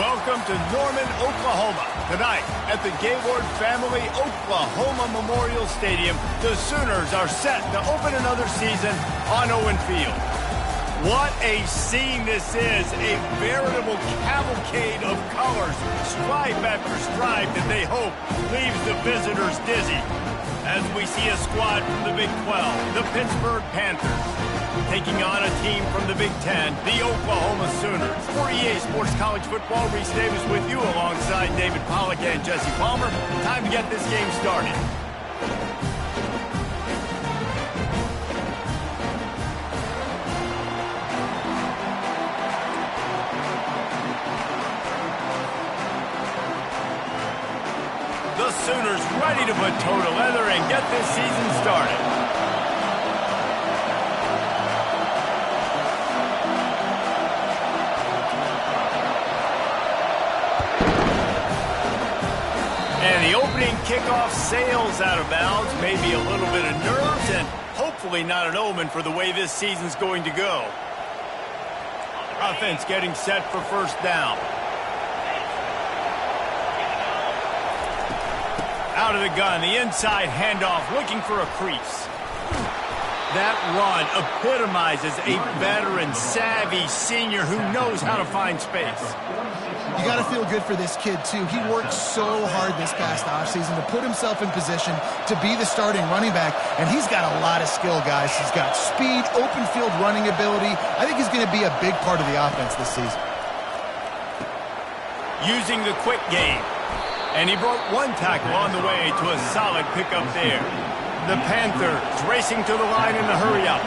Welcome to Norman, Oklahoma. Tonight, at the Gaylord Family Oklahoma Memorial Stadium, the Sooners are set to open another season on Owen Field. What a scene this is, a veritable cavalcade of colors, stripe after stripe that they hope leaves the visitors dizzy. As we see a squad from the Big 12, the Pittsburgh Panthers, taking on a team from the Big 10, the Oklahoma Sooners. For EA Sports College Football, Reese Davis with you alongside David Pollack and Jesse Palmer. Time to get this game started. The Sooners ready to put toe to leather and get this season started. And the opening kickoff sails out of bounds. Maybe a little bit of nerves and hopefully not an omen for the way this season's going to go. Offense getting set for first down. Out of the gun, the inside handoff, looking for a crease. That run epitomizes a veteran, savvy senior who knows how to find space. You got to feel good for this kid, too. He worked so hard this past offseason to put himself in position to be the starting running back, and he's got a lot of skill, guys. He's got speed, open field running ability. I think he's going to be a big part of the offense this season. Using the quick game. And he broke one tackle on the way to a solid pickup there. The Panthers racing to the line in the hurry-up.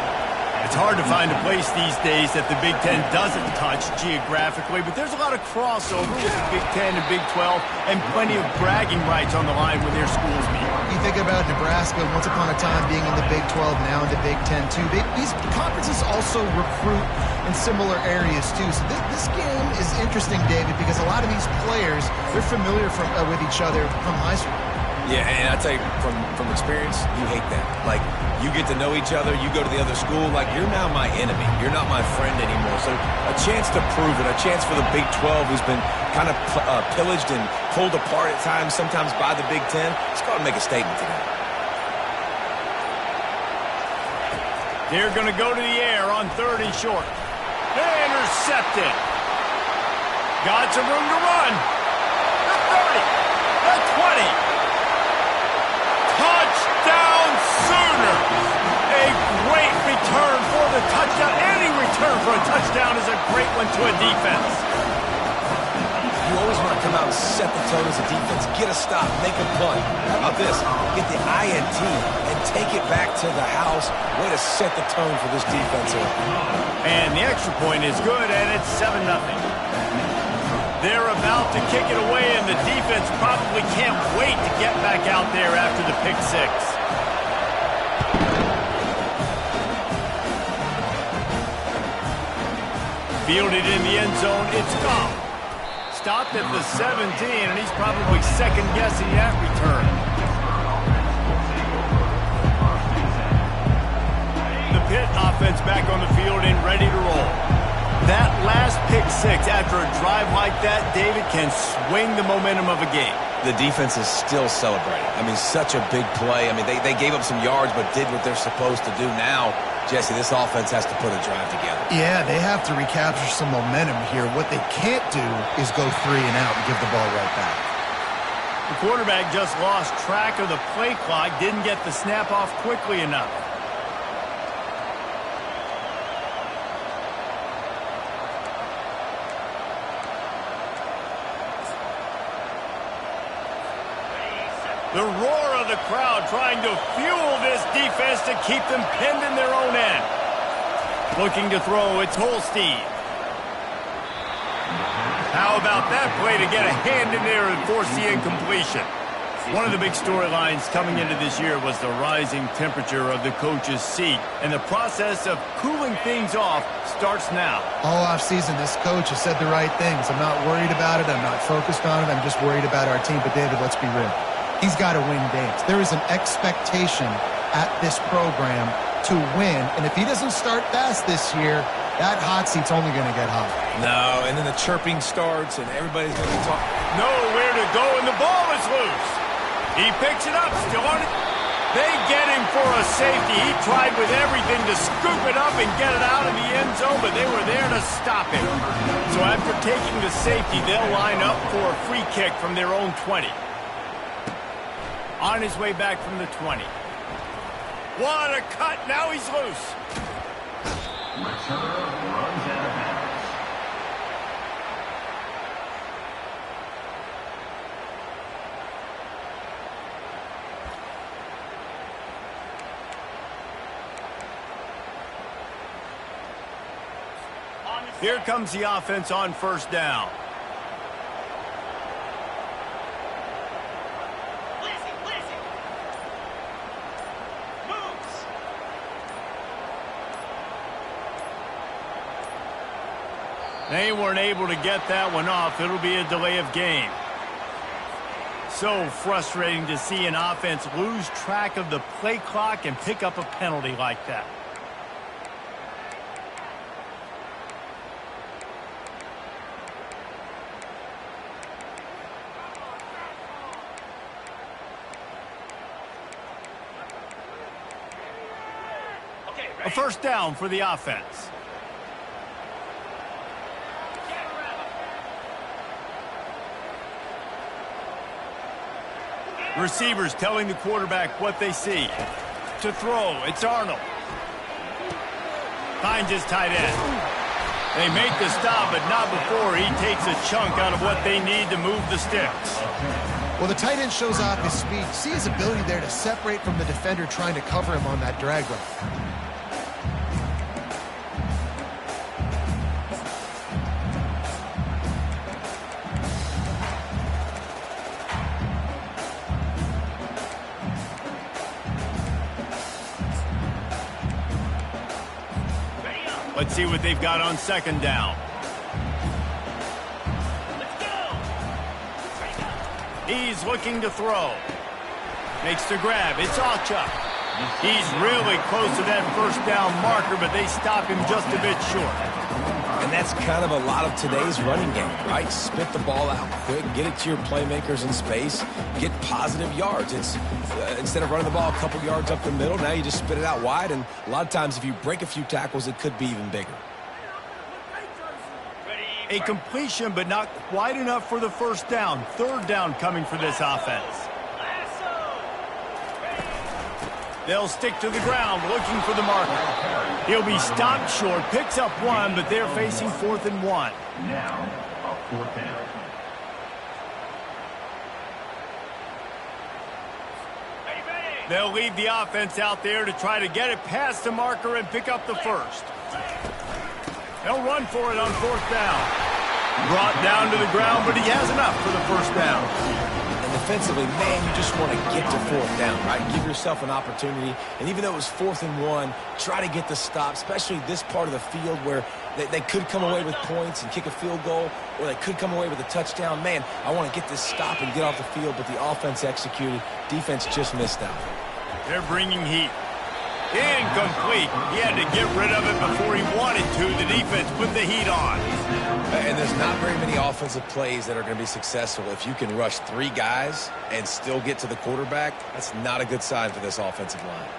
It's hard to find a place these days that the Big Ten doesn't touch geographically, but there's a lot of crossover with the Big Ten and Big 12 and plenty of bragging rights on the line when their schools meet. You think about Nebraska once upon a time being in the Big 12, now in the Big 10 too. These conferences also recruit in similar areas too. So this game is interesting, David, because a lot of these players, they're familiar with each other from high school. Yeah, and I tell you, from experience, you hate that. Like, you get to know each other, you go to the other school, like, you're now my enemy. You're not my friend anymore. So a chance to prove it, a chance for the Big 12, who's been kind of pillaged and pulled apart at times, sometimes by the Big 10. It's got to make a statement today. They're going to go to the air on 3rd and short. They intercepted. Got some room to run. The 30, the 20. Touchdown Sooners! A great return for the touchdown. Any return for a touchdown is a great one to a defense. You always want to come out and set the tone as a defense. Get a stop, make a punt. How about this? Get the INT and take it back to the house. Way to set the tone for this defense here. And the extra point is good, and it's 7-0. They're about to kick it away, and the defense probably can't wait to get back out there after the pick six. Fielded in the end zone, it's gone. Stopped at the 17, and he's probably second-guessing that return. The Pitt offense back on the field and ready to roll. That last pick six after a drive like that, David, can swing the momentum of a game. The defense is still celebrating. I mean, such a big play. I mean, they gave up some yards but did what they're supposed to do. Now, Jesse, this offense has to put a drive together. Yeah, they have to recapture some momentum here. What they can't do is go 3 and out and give the ball right back. The quarterback just lost track of the play clock, didn't get the snap off quickly enough. The roar of the crowd trying to fuel this defense to keep them pinned in their own end. Looking to throw, it's Holstein. How about that play to get a hand in there and force the incompletion? One of the big storylines coming into this year was the rising temperature of the coach's seat, and the process of cooling things off starts now. All offseason, this coach has said the right things. I'm not worried about it. I'm not focused on it. I'm just worried about our team. But, David, let's be real. He's got to win games. There is an expectation at this program to win. And if he doesn't start fast this year, that hot seat's only going to get hot. No, and then the chirping starts, and everybody's going to be talking. Nowhere to go, and the ball is loose. He picks it up, still on it. They get him for a safety. He tried with everything to scoop it up and get it out in the end zone, but they were there to stop him. So after taking the safety, they'll line up for a free kick from their own 20. On his way back from the 20. What a cut. Now he's loose. Returner runs out of bounds. Here comes the offense on first down. They weren't able to get that one off. It'll be a delay of game. So frustrating to see an offense lose track of the play clock and pick up a penalty like that. A first down for the offense. Receivers telling the quarterback what they see. To throw, it's Arnold. Finds his tight end. They make the stop, but not before he takes a chunk out of what they need to move the sticks. Well, the tight end shows off his speed. See his ability there to separate from the defender trying to cover him on that drag route. Let's see what they've got on second down. He's looking to throw. Makes the grab. It's Alchuk. He's really close to that first down marker, but they stop him just a bit short. And that's kind of a lot of today's running game, right? Spit the ball out quick, get it to your playmakers in space, get positive yards. It's instead of running the ball a couple yards up the middle, now you just spit it out wide, and a lot of times if you break a few tackles, it could be even bigger. A completion, but not quite enough for the first down. Third down coming for this offense. They'll stick to the ground, looking for the marker. He'll be stopped short, picks up one, but they're facing 4th and 1. Now, a fourth down. They'll leave the offense out there to try to get it past the marker and pick up the first. They'll run for it on 4th down. Brought down to the ground, but he has enough for the first down. And defensively, man, you just want to get to 4th down, right? Give yourself an opportunity. And even though it was 4th and 1, try to get the stop, especially this part of the field where they could come away with points and kick a field goal, or they could come away with a touchdown. Man, I want to get this stop and get off the field, but the offense executed. Defense just missed out. They're bringing heat. Incomplete. He had to get rid of it before he wanted to. The defense put the heat on. And there's not very many offensive plays that are going to be successful. If you can rush 3 guys and still get to the quarterback, that's not a good sign for this offensive line.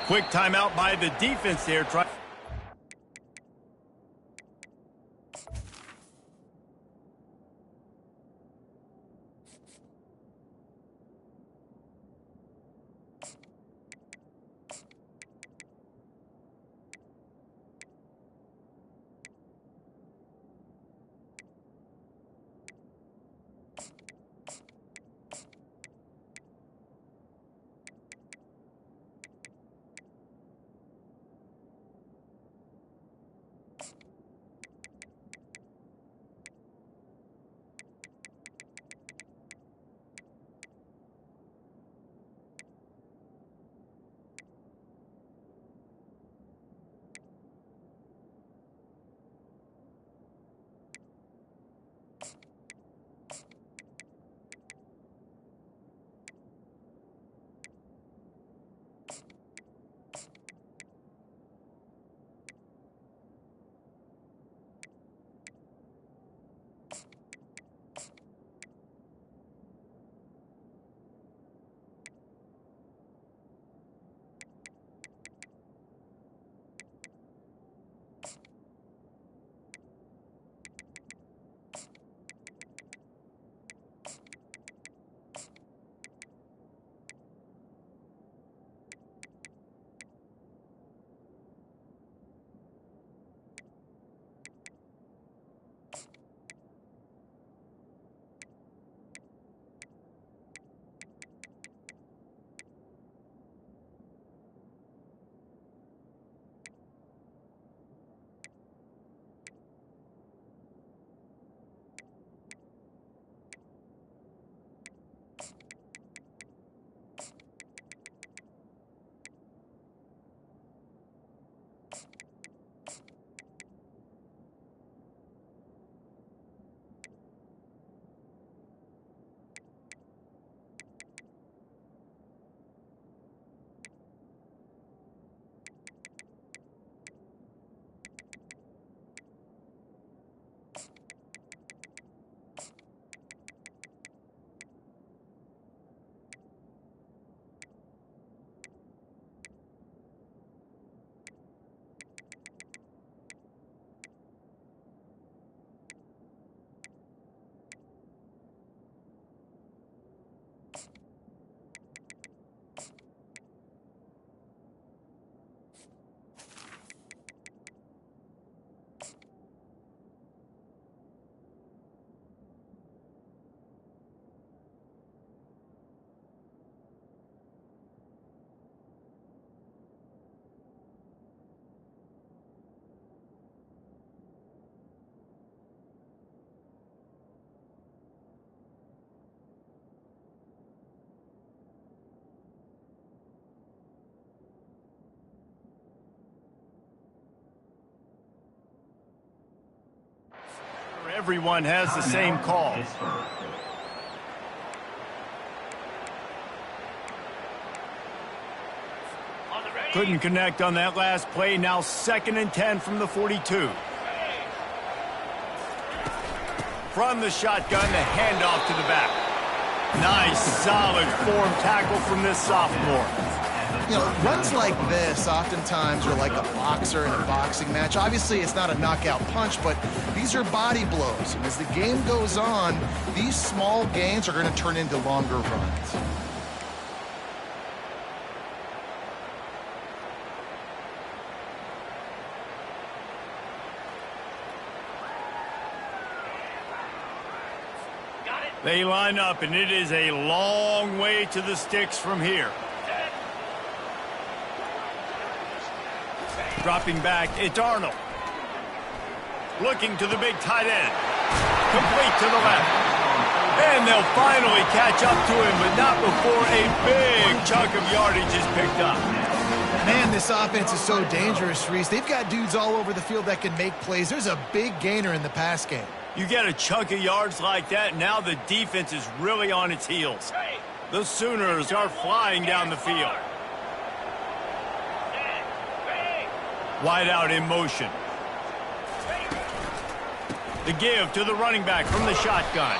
Quick timeout by the defense there. everyone has the same call. Couldn't connect on that last play. Now 2nd and 10 from the 42. From the shotgun, the handoff to the back. Nice, solid form tackle from this sophomore. You know, runs like this oftentimes are like a boxer in a boxing match. Obviously, it's not a knockout punch, but these are body blows. And as the game goes on, these small gains are going to turn into longer runs. They line up, and it is a long way to the sticks from here. Dropping back, it's Arnold. Looking to the big tight end. Complete to the left. And they'll finally catch up to him, but not before a big chunk of yardage is picked up. Man, this offense is so dangerous, Reese. They've got dudes all over the field that can make plays. There's a big gainer in the pass game. You get a chunk of yards like that, now the defense is really on its heels. The Sooners are flying down the field. Wide out in motion. The give to the running back from the shotgun.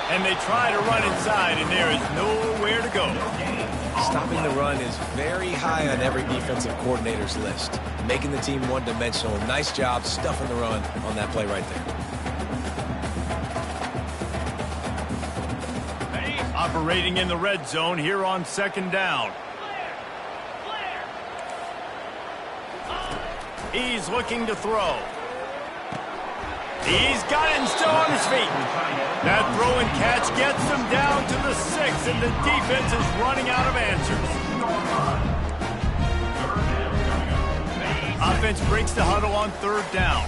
And they try to run inside, and there is nowhere to go. Stopping the run is very high on every defensive coordinator's list. Making the team one-dimensional. Nice job stuffing the run on that play right there. Operating in the red zone here on 2nd down. He's looking to throw. He's got it and still on his feet. That throw and catch gets them down to the 6, and the defense is running out of answers. Offense breaks the huddle on 3rd down.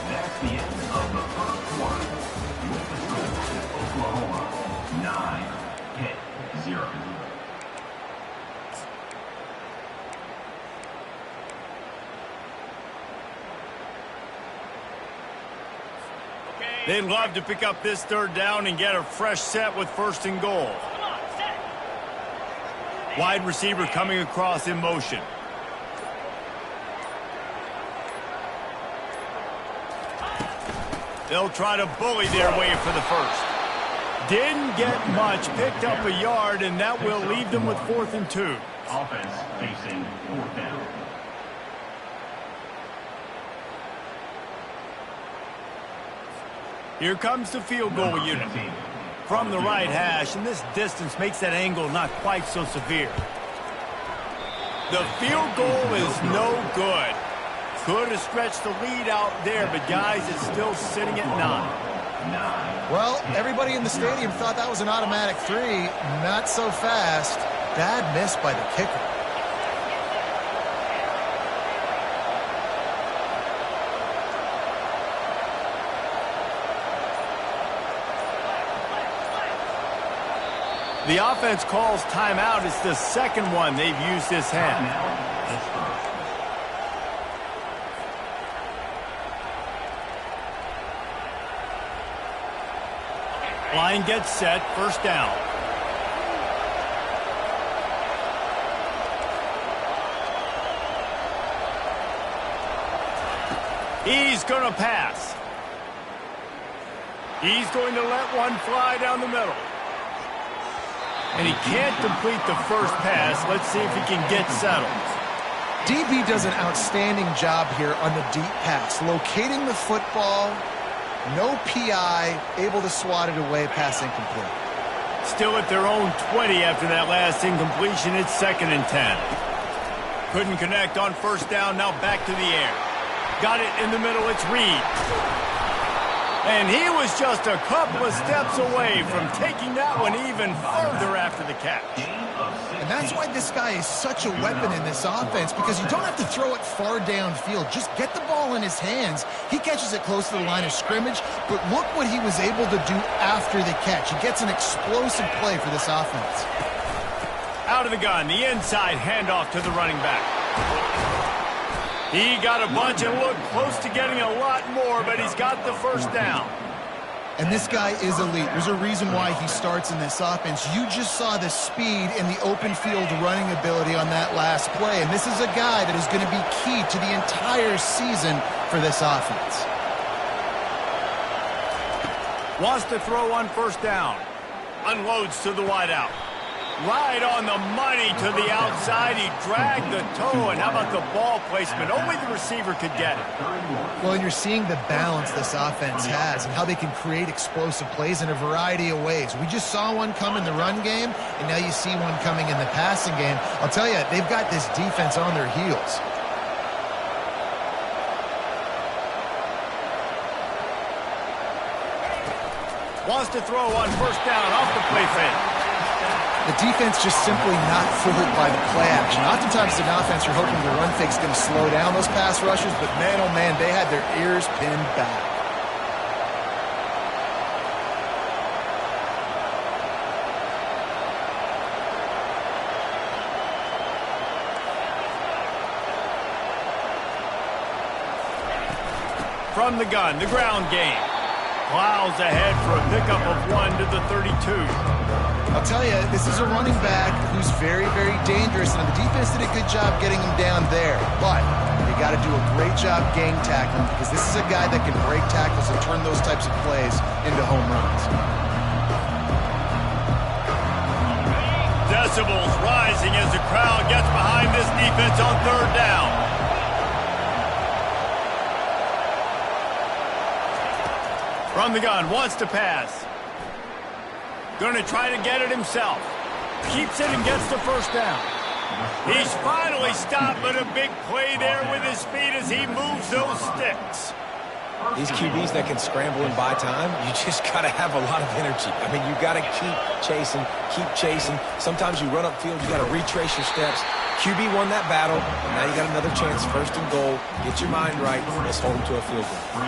That's the end of the first quarter. With the score, Oklahoma 9-0. They'd love to pick up this 3rd down and get a fresh set with 1st and goal. Wide receiver coming across in motion. They'll try to bully their way for the 1st. Didn't get much, picked up a yard, and that will leave them with 4th and 2. Offense facing 4th down. Here comes the field goal unit. From the right hash, and this distance makes that angle not quite so severe. The field goal is no good. Could have stretched the lead out there, but guys, it's still sitting at 9. Well, everybody in the stadium thought that was an automatic 3. Not so fast. Bad miss by the kicker. The offense calls timeout. It's the 2nd one they've used this half. Line gets set, 1st down. He's going to pass. He's going to let one fly down the middle. And he can't complete the 1st pass. Let's see if he can get settled. DB does an outstanding job here on the deep pass, locating the football. No PI, able to swat it away, pass incomplete. Still at their own 20 after that last incompletion. It's 2nd and 10. Couldn't connect on 1st down. Now back to the air. Got it in the middle. It's Reed. And he was just a couple of steps away from taking that one even further after the catch. And that's why this guy is such a weapon in this offense, because you don't have to throw it far downfield. Just get the ball in his hands. He catches it close to the line of scrimmage, but look what he was able to do after the catch. He gets an explosive play for this offense. Out of the gun, the inside handoff to the running back. He got a bunch and looked close to getting a lot more, but he's got the first down. And this guy is elite. There's a reason why he starts in this offense. You just saw the speed and the open field running ability on that last play. And this is a guy that is going to be key to the entire season for this offense. Wants to throw on first down. Unloads to the wideout. Right on the money to the outside. He dragged the toe, and how about the ball placement? Only the receiver could get it. Well, and you're seeing the balance this offense has and how they can create explosive plays in a variety of ways. We just saw one come in the run game, and now you see one coming in the passing game. I'll tell you, they've got this defense on their heels. Wants to throw on first down off the play fake. The defense just simply not fooled by the play action. Oftentimes in offense, you're hoping the run fake's going to slow down those pass rushers, but man, oh man, they had their ears pinned back. From the gun, the ground game. Plows ahead for a pickup of 1 to the 32. I'll tell you, this is a running back who's very, very dangerous, and the defense did a good job getting him down there. But they got to do a great job gang tackling because this is a guy that can break tackles and turn those types of plays into home runs. Decibels rising as the crowd gets behind this defense on third down. From the gun, wants to pass. Going to try to get it himself. Keeps it and gets the first down. He's finally stopped, but a big play there with his feet as he moves those sticks. These QBs that can scramble and buy time, you just got to have a lot of energy. I mean, you got to keep chasing, keep chasing. Sometimes you run upfield, you got to retrace your steps. QB won that battle, and now you got another chance, first and goal. Get your mind right, let's hold him to a field goal.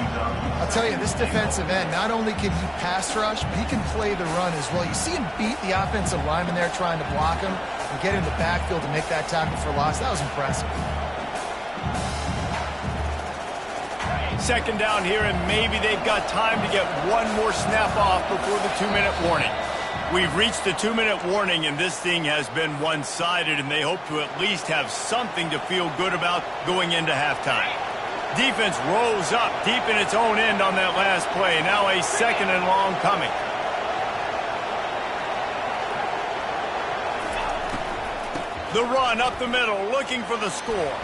I'll tell you, this defensive end, not only can he pass rush, but he can play the run as well. You see him beat the offensive lineman there trying to block him and get in the backfield to make that tackle for loss. That was impressive. Second down here, and maybe they've got time to get one more snap off before the 2-minute warning. We've reached the 2-minute warning, and this thing has been one-sided, and they hope to at least have something to feel good about going into halftime. Defense rolls up deep in its own end on that last play. Now a second and long coming. The run up the middle, looking for the score.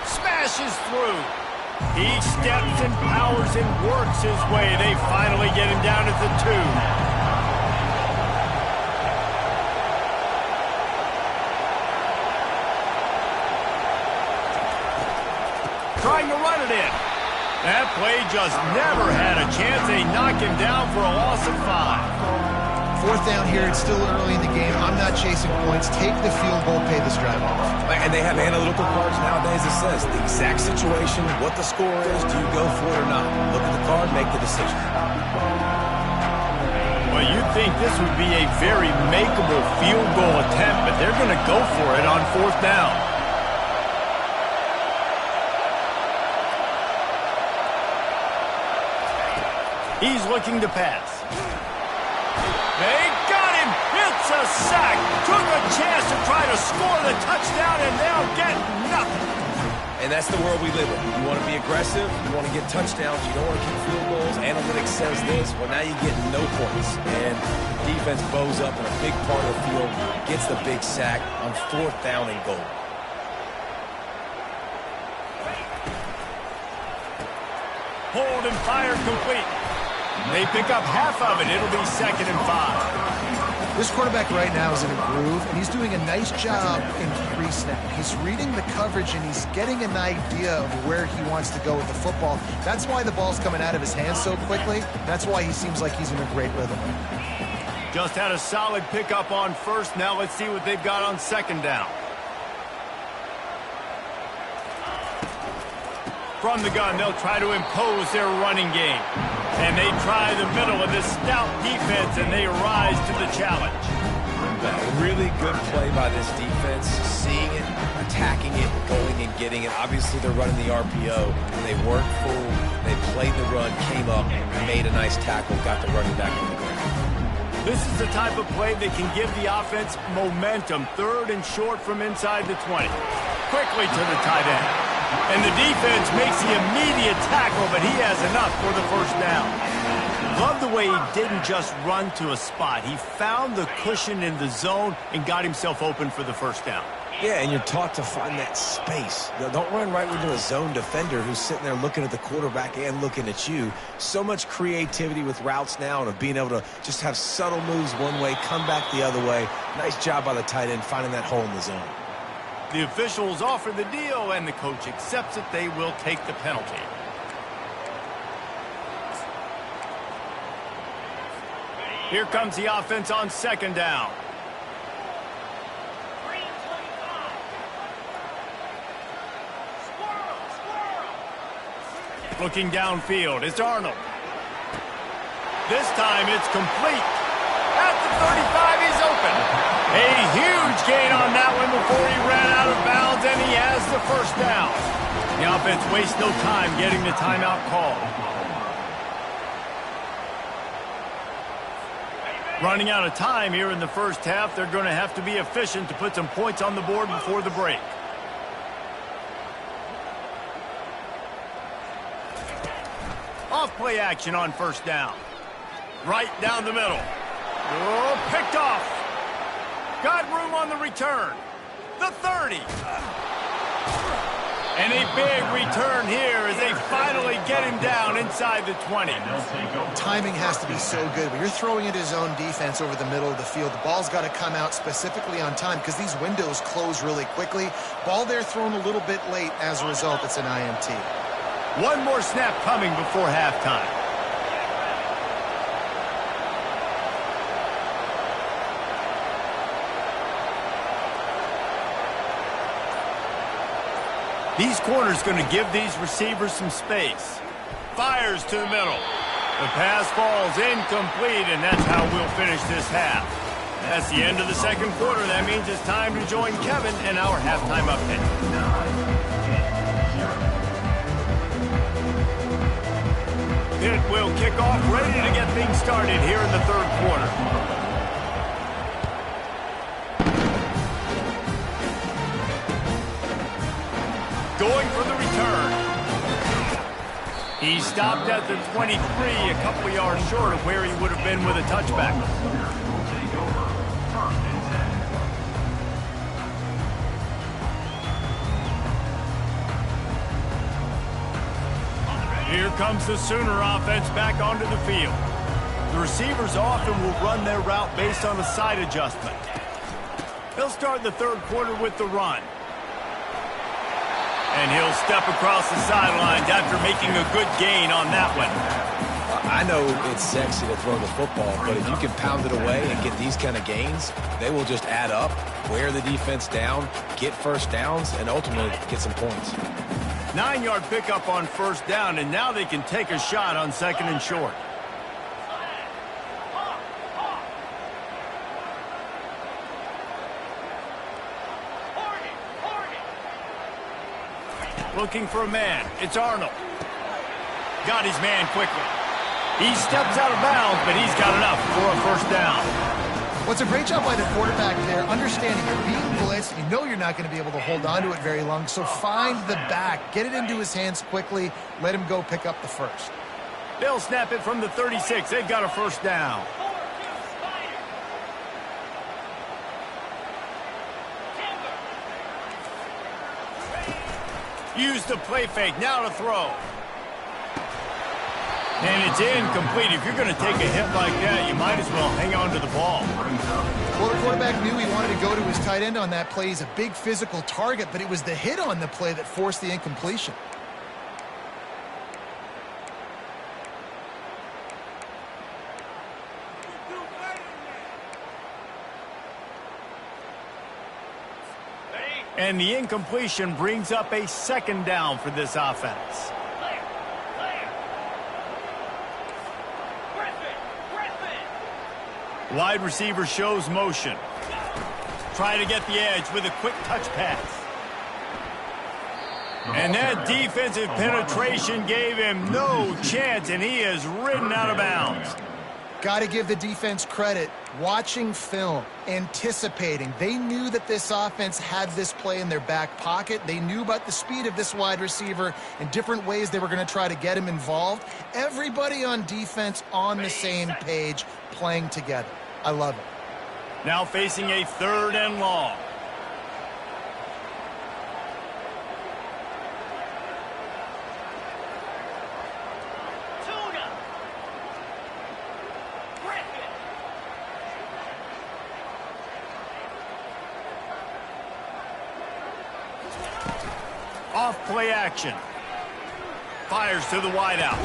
Smashes through. He steps and powers and works his way. They finally get him down at the 2. Trying to run it in. That play just never had a chance. They knock him down for a loss of 5. Fourth down here, it's still early in the game. I'm not chasing points. Take the field goal, pay this drive off. And they have analytical cards nowadays that says the exact situation, what the score is, do you go for it or not? Look at the card, make the decision. Well, you'd think this would be a very makeable field goal attempt, but they're going to go for it on fourth down. He's looking to pass. They got him. It's a sack. Took a chance to try to score the touchdown and now get nothing. And that's the world we live in. You want to be aggressive. You want to get touchdowns. You don't want to kick field goals. Analytics says this. Well, now you get no points. And defense bows up in a big part of the field, gets the big sack on fourth down and goal. Hold and fire complete. They pick up half of it. It'll be 2nd and 5. This quarterback right now is in a groove, and he's doing a nice job in pre-snap. He's reading the coverage, and he's getting an idea of where he wants to go with the football. That's why the ball's coming out of his hands so quickly. That's why he seems like he's in a great rhythm. Just had a solid pickup on first. Now let's see what they've got on second down. From the gun, they'll try to impose their running game. And they try the middle of this stout defense, and they rise to the challenge. comeback. Really good play by this defense, seeing it, attacking it, going and getting it. Obviously, they're running the RPO. They weren't full. They played the run, came up, made a nice tackle, got the running back on the ground. This is the type of play that can give the offense momentum. 3rd and short from inside the 20. Quickly to the tight end. And the defense makes the immediate tackle, but he has enough for the first down. Love the way he didn't just run to a spot. He found the cushion in the zone and got himself open for the first down. Yeah, and you're taught to find that space. Now, don't run right into a zone defender who's sitting there looking at the quarterback and looking at you. So much creativity with routes now and of being able to just have subtle moves one way, come back the other way. Nice job by the tight end finding that hole in the zone. The officials offer the deal, and the coach accepts it. They will take the penalty. Here comes the offense on 2nd down. Looking downfield, it's Arnold. This time it's complete. At the 35, he's open. A huge gain on that one before he ran out of bounds, and he has the first down. The offense wastes no time getting the timeout call. Running out of time here in the first half, they're going to have to be efficient to put some points on the board before the break. Off-play action on 1st down. Right down the middle. Oh, picked off. Got room on the return. The 30. And a big return here as they finally get him down inside the 20. Timing has to be so good. When you're throwing at his own defense over the middle of the field, the ball's got to come out specifically on time because these windows close really quickly. Ball there thrown a little bit late. As a result, it's an INT. One more snap coming before halftime. These corners going to give these receivers some space. Fires to the middle. The pass falls incomplete, and that's how we'll finish this half. That's the end of the 2nd quarter. That means it's time to join Kevin and our halftime update. It will kick off, ready to get things started here in the 3rd quarter. Going for the return. He stopped at the 23, a couple yards short of where he would have been with a touchback. Here comes the Sooner offense back onto the field. The receivers often will run their route based on a side adjustment. They'll start the 3rd quarter with the run. And he'll step across the sidelines after making a good gain on that one. I know it's sexy to throw the football, but if you can pound it away and get these kind of gains, they will just add up, wear the defense down, get first downs, and ultimately get some points. 9-yard pickup on 1st down, and now they can take a shot on 2nd and short. Looking for a man. It's Arnold. Got his man quickly. He steps out of bounds, but he's got enough for a first down. Well, it's a great job by the quarterback there, understanding you're being blitzed. You know you're not going to be able to hold on to it very long, so find the back. Get it into his hands quickly. Let him go pick up the first. They'll snap it from the 36. They've got a first down. Use the play fake. Now to throw. And it's incomplete. If you're going to take a hit like that, you might as well hang on to the ball. Well, the quarterback knew he wanted to go to his tight end on that play. He's a big physical target, but it was the hit on the play that forced the incompletion. And the incompletion brings up a second down for this offense. Wide receiver shows motion. Try to get the edge with a quick touch pass. And that defensive penetration gave him no chance, and he is ridden out of bounds. Got to give the defense credit. Watching film, anticipating. They knew that this offense had this play in their back pocket. They knew about the speed of this wide receiver and different ways they were going to try to get him involved. Everybody on defense on the same page, playing together. I love it. Now facing a 3rd and long. Off play action. Fires to the wideout.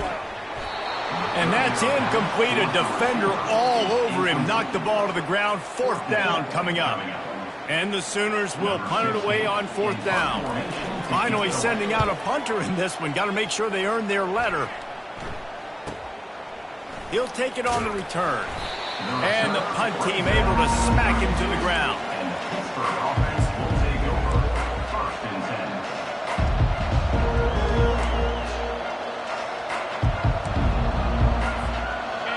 And that's incomplete. A defender all over him. Knocked the ball to the ground. 4th down coming up. And the Sooners will punt it away on 4th down. Finally sending out a punter in this one. Got to make sure they earn their letter. He'll take it on the return. And the punt team able to smack him to the ground. And the Pittsburgh offense will take over 1st and 10.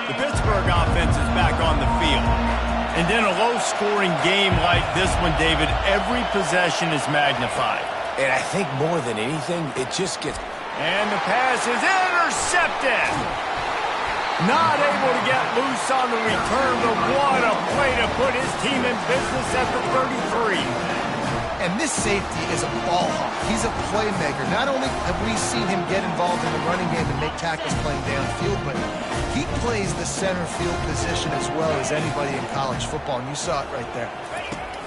The Pittsburgh offense is back on the field. And in a low-scoring game like this one, David, every possession is magnified. And I think more than anything, it just gets... And the pass is intercepted. Not able to get loose on the return, but what a play to put his team in business at the 33. And this safety is a ball hawk. He's a playmaker. Not only have we seen him get involved in the running game and make tackles playing downfield, but he plays the center field position as well as anybody in college football, and you saw it right there.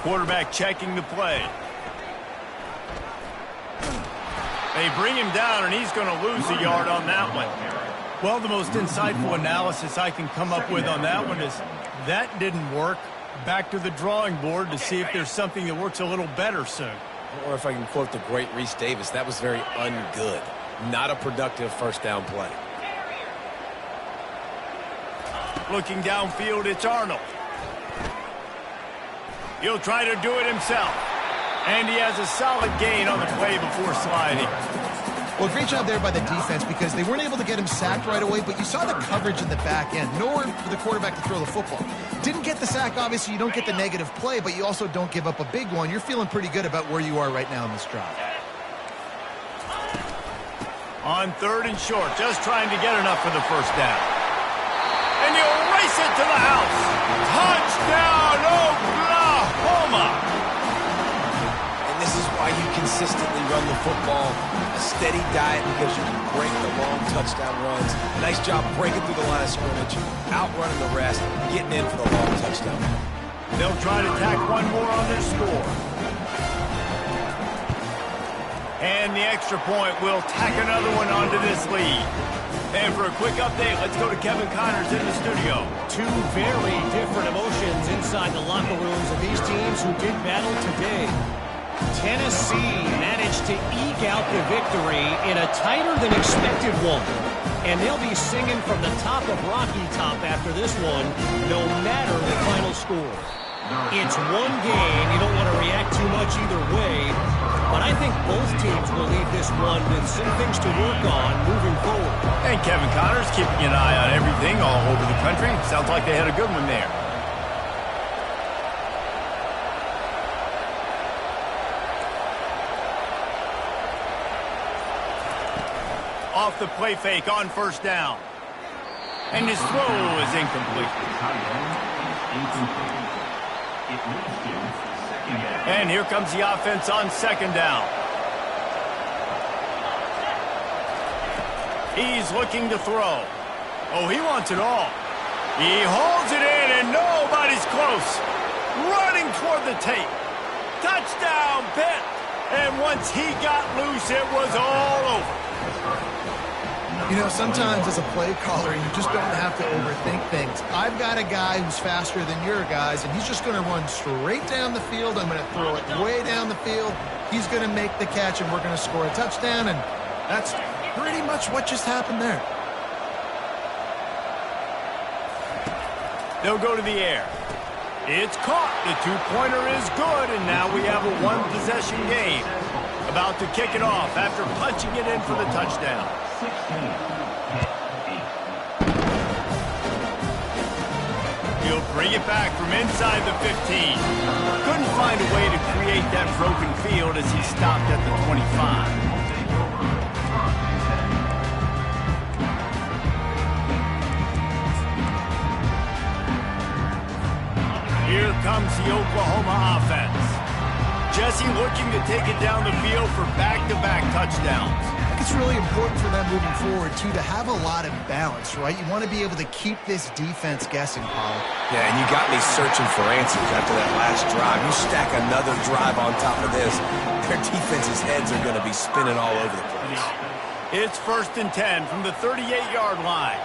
Quarterback checking the play. They bring him down, and he's going to lose a yard on that one. Well, the most insightful analysis I can come up with on that one is that didn't work. Back to the drawing board to see if there's something that works a little better soon. Or if I can quote the great Reese Davis, that was very ungood. Not a productive 1st down play. Looking downfield, it's Arnold. He'll try to do it himself. And he has a solid gain on the play before sliding. Well, great job there by the defense because they weren't able to get him sacked right away, but you saw the coverage in the back end. Nowhere for the quarterback to throw the football. Didn't get the sack, obviously. You don't get the negative play, but you also don't give up a big one. You're feeling pretty good about where you are right now in this drive. On 3rd and short, just trying to get enough for the 1st down. And he'll race it to the house. Touchdown, Oklahoma! And this is why you consistently run the football. A steady diet because you can break the long touchdown runs. Nice job breaking through the line of scrimmage, outrunning the rest, getting in for the long touchdown. They'll try to tack one more on their score. And the extra point will tack another one onto this lead. And for a quick update, let's go to Kevin Connors in the studio. 2 very different emotions inside the locker rooms of these teams who did battle today. Tennessee managed to eke out the victory in a tighter than expected one. And they'll be singing from the top of Rocky Top after this one, no matter the final score. It's one game. You don't want to react too much either way. But I think both teams will leave this one with some things to work on moving forward. And Kevin Connors keeping an eye on everything all over the country. Sounds like they had a good one there. Off the play fake on 1st down. And his throw is incomplete. And here comes the offense on 2nd down. He's looking to throw. Oh, he wants it all. He holds it in, and nobody's close. Running toward the tape. Touchdown, Pitt. And once he got loose, it was all over. You know, sometimes as a play caller, you just don't have to overthink things. I've got a guy who's faster than your guys, and he's just going to run straight down the field. I'm going to throw it way down the field. He's going to make the catch, and we're going to score a touchdown, and that's pretty much what just happened there. They'll go to the air. It's caught. The two-pointer is good, and now we have a one-possession game. About to kick it off after punching it in for the touchdown. 16. He'll bring it back from inside the 15. Couldn't find a way to create that broken field as he stopped at the 25. Here comes the Oklahoma offense. Jesse looking to take it down the field for back-to-back touchdowns. I think it's really important for them moving forward, too, to have a lot of balance, right? You want to be able to keep this defense guessing, Paul. Yeah, and you got me searching for answers after that last drive. You stack another drive on top of this, their defense's heads are going to be spinning all over the place. It's 1st and 10 from the 38-yard line.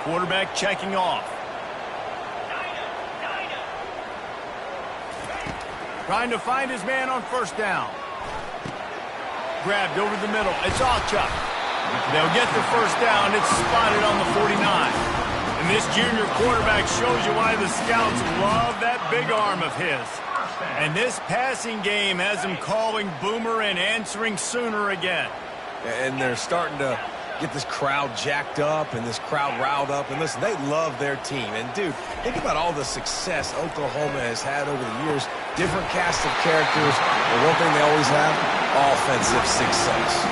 Quarterback checking off. Trying to find his man on 1st down. Grabbed over the middle. It's Allchuck. They'll get the 1st down. It's spotted on the 49. And this junior quarterback shows you why the scouts love that big arm of his. And this passing game has him calling Boomer and answering Sooner again. And they're starting to get this crowd jacked up and this crowd riled up. And listen, they love their team. And, dude, think about all the success Oklahoma has had over the years. Different cast of characters. But one thing they always have, offensive success.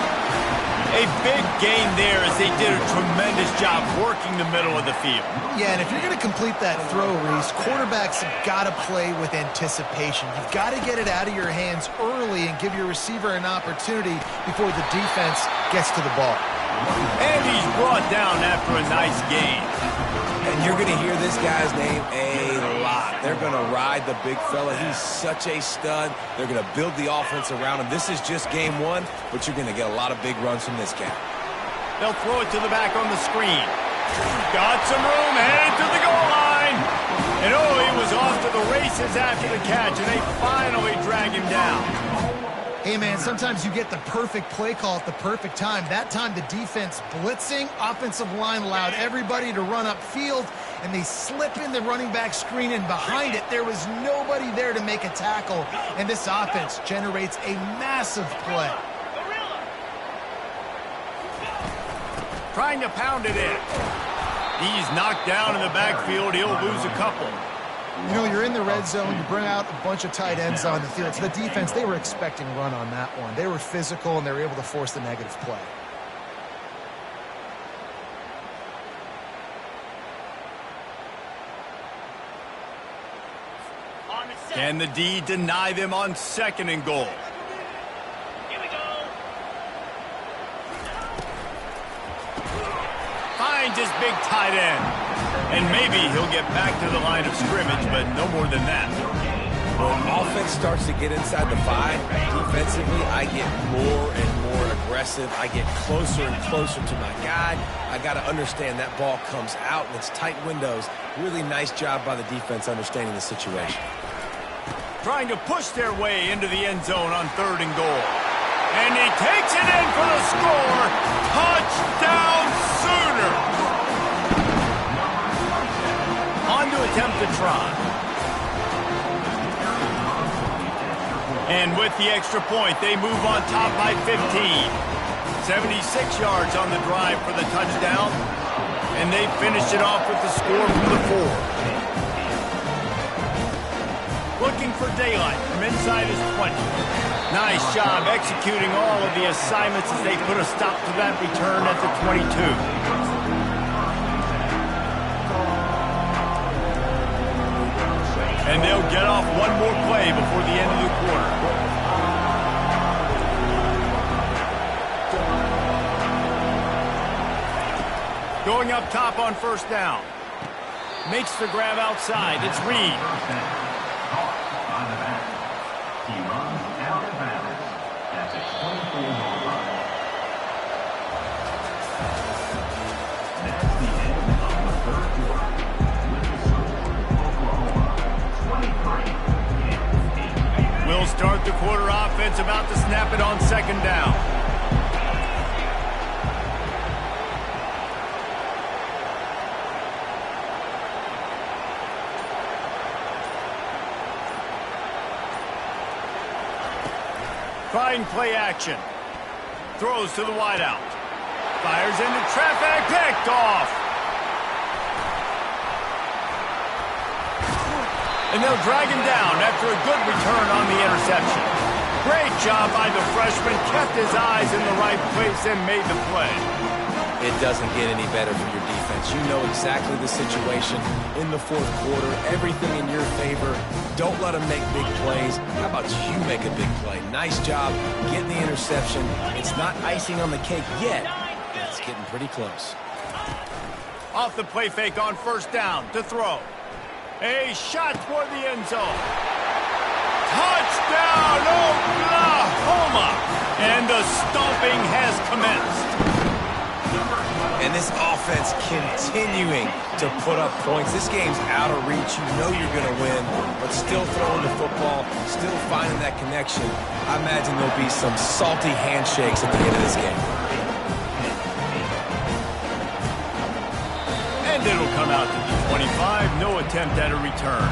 A big gain there as they did a tremendous job working the middle of the field. Yeah, and if you're going to complete that throw, Reese, quarterbacks have got to play with anticipation. You've got to get it out of your hands early and give your receiver an opportunity before the defense gets to the ball. And he's brought down after a nice gain. And you're going to hear this guy's name a lot. They're going to ride the big fella. He's such a stud. They're going to build the offense around him. This is just game one, but you're going to get a lot of big runs from this guy. They'll throw it to the back on the screen. Got some room, headed to the goal line. And oh, he was off to the races after the catch, and they finally drag him down. Hey, man, sometimes you get the perfect play call at the perfect time. That time, the defense blitzing, offensive line allowed everybody to run upfield, and they slip in the running back screen, and behind it, there was nobody there to make a tackle, and this offense generates a massive play. Trying to pound it in. He's knocked down in the backfield. He'll lose a couple. You know, you're in the red zone, you bring out a bunch of tight ends on the field. So the defense, they were expecting run on that one. They were physical, and they were able to force the negative play. Can the D deny them on 2nd and goal? Finds his big tight end. And maybe he'll get back to the line of scrimmage, but no more than that. When offense starts to get inside the 5, defensively, I get more and more aggressive. I get closer and closer to my guy. I got to understand that ball comes out and it's tight windows. Really nice job by the defense understanding the situation. Trying to push their way into the end zone on 3rd and goal. And he takes it in for the score. Touchdown Sooner. On to attempt to try. And with the extra point, they move on top by 15. 76 yards on the drive for the touchdown. And they finish it off with the score from the 4. Looking for daylight from inside his 20. Nice job executing all of the assignments as they put a stop to that return at the 22. And they'll get off one more play before the end of the quarter. Going up top on 1st down. Makes the grab outside. It's Reed. He runs out of bounds at the 24-yard line. That's the end of the 3rd quarter. With the score, Oklahoma 23. We'll start the quarter offense about to snap it on 2nd down. trying play action. Throws to the wideout. Fires into traffic. Picked off. And they'll drag him down after a good return on the interception. Great job by the freshman. Kept his eyes in the right place and made the play. It doesn't get any better for your defense. You know exactly the situation in the fourth quarter. Everything in your favor. Don't let them make big plays. How about you make a big play? Nice job getting the interception. It's not icing on the cake yet, but it's getting pretty close. Off the play fake on first down to throw. A shot toward the end zone. Touchdown, Oklahoma! And the stomping has commenced. And this offense continuing to put up points. This game's out of reach. You know you're going to win, but still throwing the football, still finding that connection. I imagine there'll be some salty handshakes at the end of this game. And it'll come out to the 25. No attempt at a return.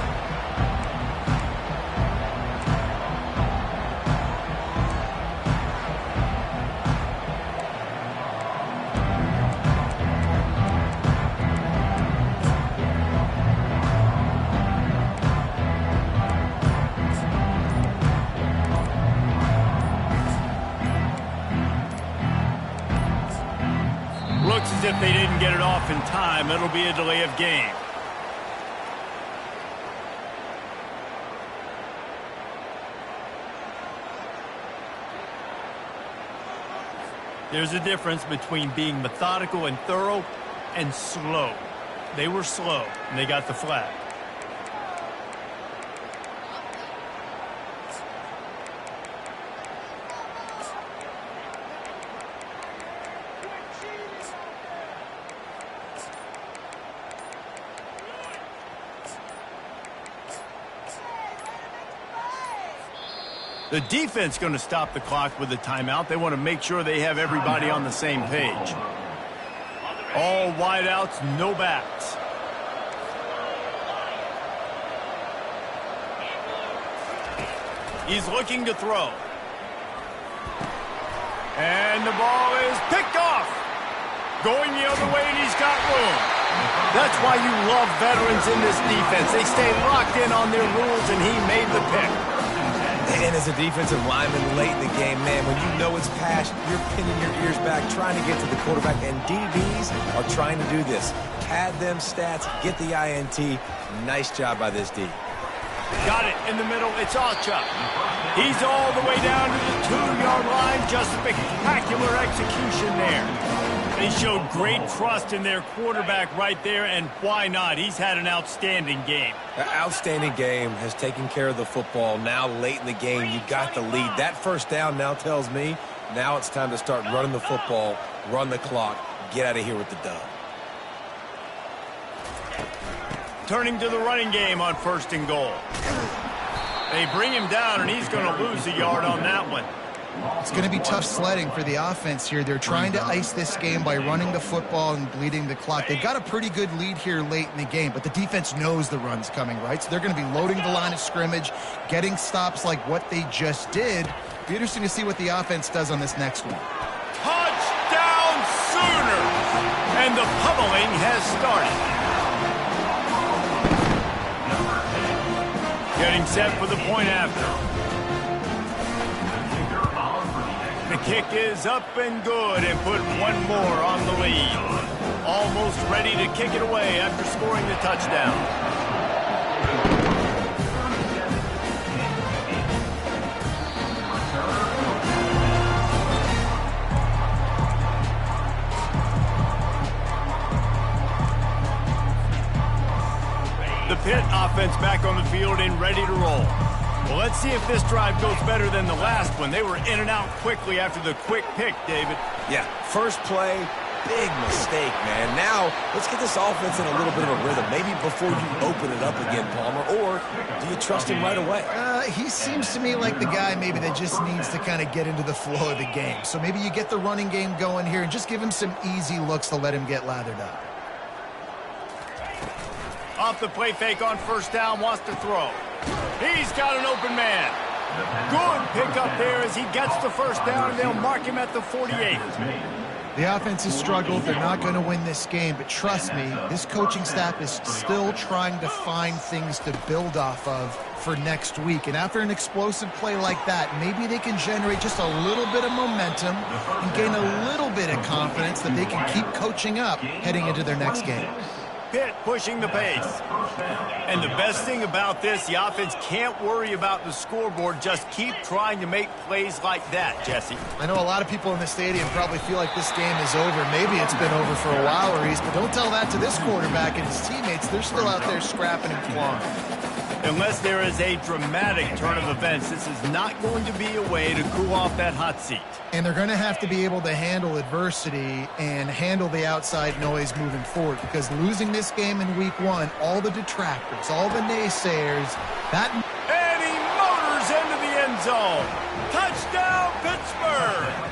Looks as if they didn't get it off in time. It'll be a delay of game. There's a difference between being methodical and thorough and slow. They were slow, and they got the flag. The defense going to stop the clock with a timeout. They want to make sure they have everybody on the same page. All wideouts, no backs. He's looking to throw. And the ball is picked off. Going the other way, and he's got room. That's why you love veterans in this defense. They stay locked in on their rules, and he made the pick. And as a defensive lineman late in the game, man, when you know it's passed, you're pinning your ears back, trying to get to the quarterback, and DBs are trying to do this. Pad them stats, get the INT. Nice job by this D. Got it in the middle. It's Alchuk. He's all the way down to the 2-yard line. Just spectacular execution there. They showed great trust in their quarterback right there, and why not? He's had an outstanding game. An outstanding game, has taken care of the football. Now late in the game, you got the lead. That first down now tells me now it's time to start running the football, run the clock, get out of here with the dub. Turning to the running game on 1st and goal. They bring him down, and he's going to lose a yard on that one. It's going to be tough sledding for the offense here. They're trying to ice this game by running the football and bleeding the clock. They've got a pretty good lead here late in the game, but the defense knows the run's coming, right? So they're going to be loading the line of scrimmage, getting stops like what they just did. Be interesting to see what the offense does on this next one. Touchdown Sooners! And the pummeling has started. Getting set for the point after. The kick is up and good, and put one more on the lead. Almost ready to kick it away after scoring the touchdown. The Pitt offense back on the field and ready to roll. Well, let's see if this drive goes better than the last one. They were in and out quickly after the quick pick, David. Yeah, first play, big mistake, man. Now, let's get this offense in a little bit of a rhythm. Maybe before you open it up again, Palmer, or do you trust him right away? He seems to me like the guy maybe that just needs to kind of get into the flow of the game. So maybe you get the running game going here and just give him some easy looks to let him get lathered up. Off the play fake on 1st down, wants to throw. He's got an open man. Good pickup there as he gets the first down, and they'll mark him at the 48. The offense has struggled. They're not going to win this game, but trust me, this coaching staff is still trying to find things to build off of for next week. And after an explosive play like that, maybe they can generate just a little bit of momentum and gain a little bit of confidence that they can keep coaching up heading into their next game. Pitt pushing the pace. And the best thing about this, the offense can't worry about the scoreboard. Just keep trying to make plays like that, Jesse. I know a lot of people in the stadium probably feel like this game is over. Maybe it's been over for a while, Reese, but don't tell that to this quarterback and his teammates. They're still out there scrapping and clawing. Unless there is a dramatic turn of events, this is not going to be a way to cool off that hot seat. And they're going to have to be able to handle adversity and handle the outside noise moving forward, because losing this game in week 1, all the detractors, all the naysayers, that... And he motors into the end zone. Touchdown, Pittsburgh!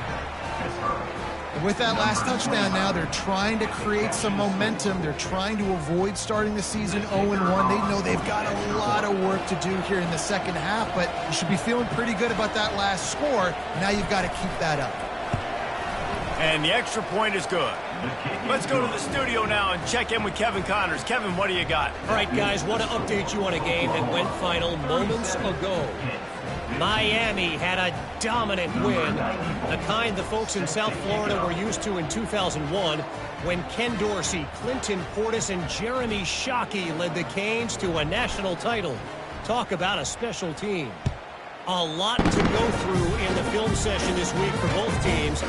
And with that last touchdown now, they're trying to create some momentum. They're trying to avoid starting the season 0-1. They know they've got a lot of work to do here in the second half, but you should be feeling pretty good about that last score. Now you've got to keep that up. And the extra point is good. Let's go to the studio now and check in with Kevin Connors. Kevin, what do you got? All right, guys, want to update you on a game that went final moments ago. Miami had a dominant win, the kind the folks in South Florida were used to in 2001 when Ken Dorsey, Clinton Portis, and Jeremy Shockey led the Canes to a national title. Talk about a special team. A lot to go through in the film session this week for both teams,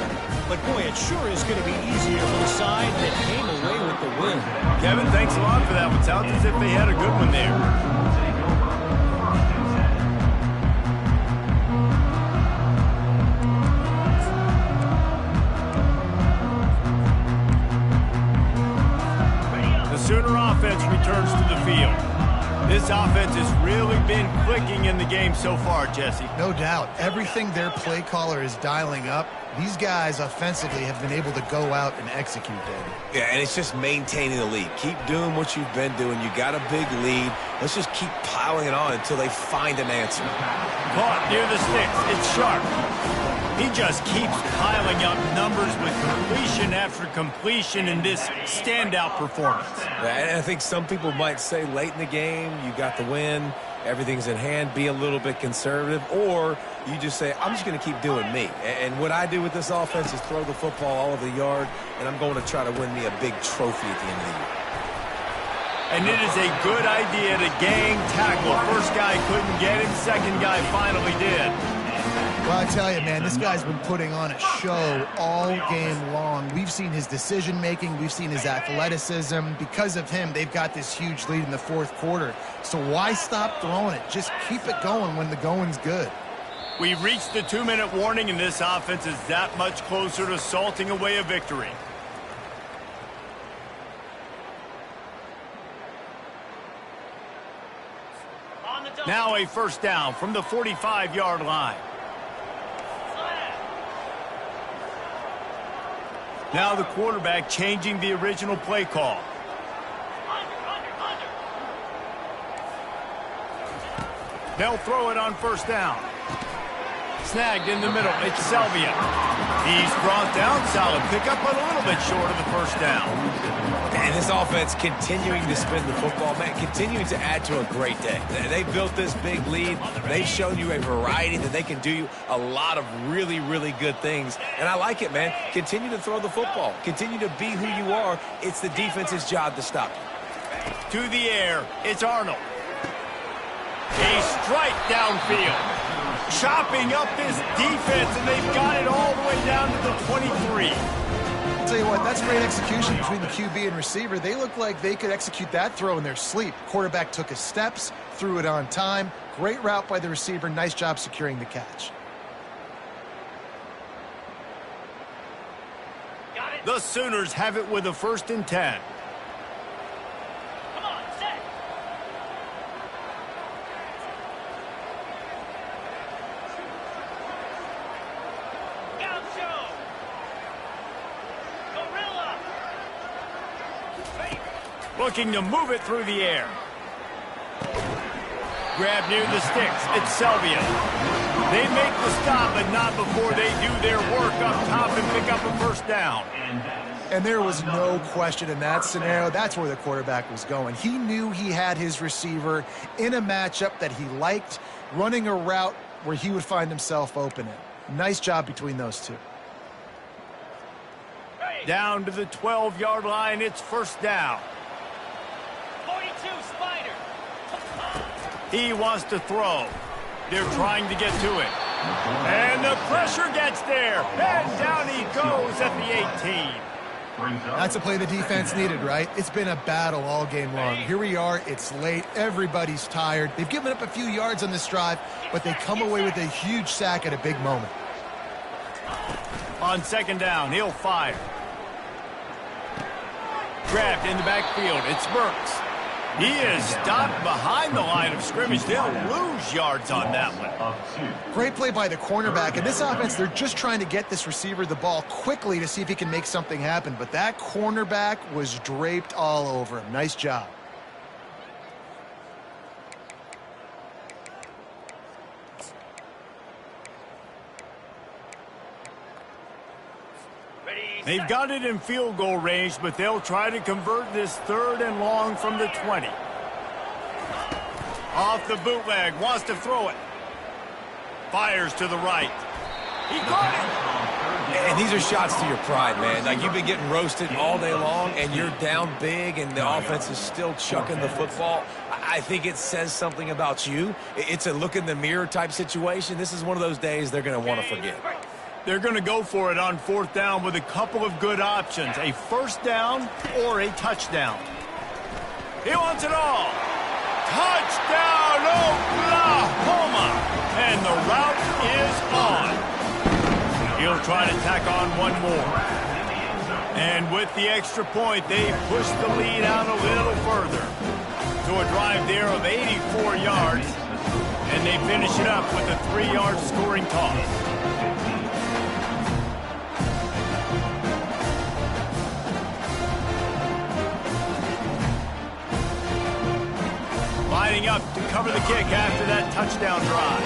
but boy, it sure is going to be easier for the side that came away with the win. Kevin, thanks a lot for that one. Sounds as if they had a good one there. Sooner offense returns to the field. This offense has really been clicking in the game so far, Jesse. No doubt. Everything their play caller is dialing up, these guys offensively have been able to go out and execute there. Yeah, and it's just maintaining the lead. Keep doing what you've been doing. You got a big lead. Let's just keep piling it on until they find an answer. Caught near the sticks. It's Sharp. He just keeps piling up numbers with completion after completion in this standout performance. And I think some people might say late in the game, you got the win, everything's in hand, be a little bit conservative, or you just say, I'm just going to keep doing me. And what I do with this offense is throw the football all over the yard, and I'm going to try to win me a big trophy at the end of the year. And it is a good idea to gang tackle. First guy couldn't get him, second guy finally did. Well, I tell you, man, this guy's been putting on a show all game long. We've seen his decision-making. We've seen his athleticism. Because of him, they've got this huge lead in the fourth quarter. So why stop throwing it? Just keep it going when the going's good. We've reached the 2-minute warning, and this offense is that much closer to salting away a victory. Now a first down from the 45-yard line. Now the quarterback changing the original play call. They'll throw it on first down. Snagged in the middle. It's Selvia. He's brought down. Solid pickup, but a little bit short of the first down. And this offense continuing to spin the football, man, continuing to add to a great day. They built this big lead. They've shown you a variety that they can do a lot of really, really good things. And I like it, man. Continue to throw the football. Continue to be who you are. It's the defense's job to stop you. To the air, it's Arnold. A strike downfield. Chopping up this defense, and they've got it all the way down to the 23. I'll tell you what, that's great execution between the QB and receiver. They look like they could execute that throw in their sleep. Quarterback took his steps, threw it on time. Great route by the receiver. Nice job securing the catch. The Sooners have it with a 1st and 10. Looking to move it through the air. Grab near the sticks. It's Selvia. They make the stop, but not before they do their work up top and pick up a first down. And there was no question in that scenario. That's where the quarterback was going. He knew he had his receiver in a matchup that he liked, running a route where he would find himself open in. Nice job between those two. Down to the 12-yard line, it's first down. 42, Spider. He wants to throw. They're trying to get to it. And the pressure gets there. And down he goes at the 18. That's a play the defense needed, right? It's been a battle all game long. Here we are. It's late. Everybody's tired. They've given up a few yards on this drive, but they come away with a huge sack at a big moment. On second down, he'll fire. Grabbed in the backfield. It's Burks. He is stopped behind the line of scrimmage. They'll lose yards on that one. Great play by the cornerback. In this offense, they're just trying to get this receiver the ball quickly to see if he can make something happen. But that cornerback was draped all over him. Nice job. They've got it in field goal range, but they'll try to convert this 3rd and long from the 20. Off the bootleg, wants to throw it. Fires to the right. He caught it. And these are shots to your pride, man. Like, you've been getting roasted all day long, and you're down big, and the offense is still chucking the football. I think it says something about you. It's a look-in-the-mirror type situation. This is one of those days they're going to want to forget. They're going to go for it on 4th down with a couple of good options, a first down or a touchdown. He wants it all. Touchdown, Oklahoma! And the route is on. He'll try to tack on one more. And with the extra point, they push the lead out a little further to a drive there of 84 yards. And they finish it up with a 3-yard scoring toss. Lining up to cover the kick after that touchdown drive.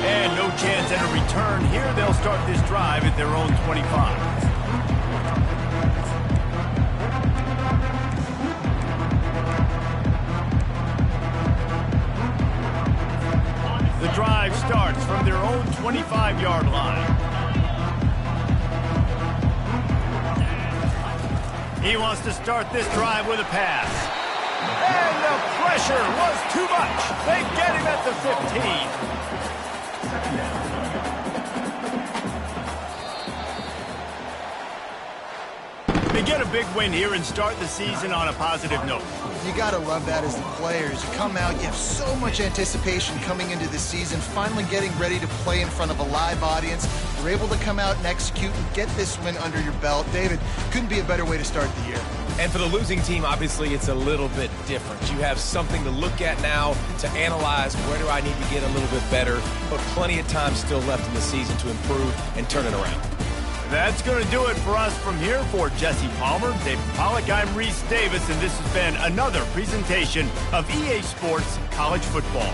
And no chance at a return here. They'll start this drive at their own 25. The drive starts from their own 25-yard line. He wants to start this drive with a pass. And the pressure was too much. They get him at the 15. They get a big win here and start the season on a positive note. You got to love that as the players. You come out, you have so much anticipation coming into the season, finally getting ready to play in front of a live audience. You're able to come out and execute and get this win under your belt. David, couldn't be a better way to start the year. And for the losing team, obviously, it's a little bit different. You have something to look at now to analyze where do I need to get a little bit better, but plenty of time still left in the season to improve and turn it around. That's going to do it for us from here. For Jesse Palmer, David Pollack, I'm Reese Davis, and this has been another presentation of EA Sports College Football.